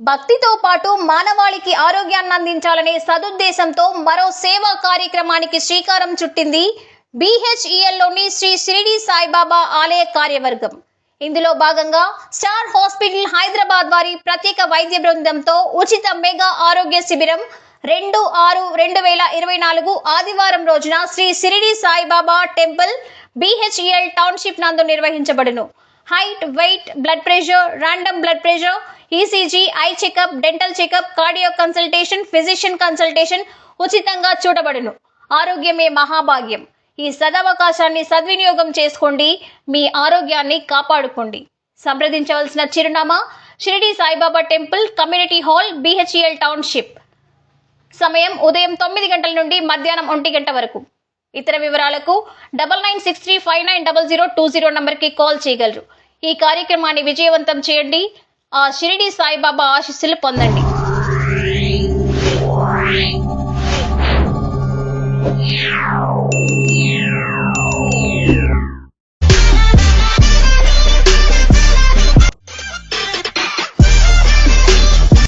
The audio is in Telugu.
భక్తితో పాటు మానవాళికి ఆరోగ్యాన్ని అందించాలనే సదుద్దేశంతో మరో సేవా కార్యక్రమానికి శ్రీకారం చుట్టింది BHELలోని శ్రీ షిరిడి సాయిబాబా ఆలయ కార్యవర్గం. ఇందులో భాగంగా స్టార్ హాస్పిటల్ హైదరాబాద్ వారి ప్రత్యేక వైద్య బృందంతో ఉచిత మెగా ఆరోగ్య శిబిరం 2/6/2024 ఆదివారం రోజున Shri Shirdi Saibaba temple BHEL township నందు నిర్వహించబడును. Height, weight, blood pressure, random blood pressure, ECG, eye checkup, dental checkup, cardio consultation, physician consultation ఉచితంగా చూడబడును. ఆరోగ్యమే మహాభాగ్యం. ఈ సదవకాశాన్ని సద్వినియోగం చేసుకోండి, మీ ఆరోగ్యాన్ని కాపాడుకోండి. సంప్రదించవలసిన చిరునామా Shirdi Saibaba temple, community hall, BHEL township. సమయం ఉదయం 9 గంటల నుండి మధ్యాహ్నం 1 గంట వరకు. ఇతర వివరాలకు 9963590020 నంబర్కి కాల్ చేయగలరు. ఈ కార్యక్రమాన్ని విజయవంతం చేయండి. ఆ షిరిడి సాయిబాబా ఆశీస్సులు పొందండి.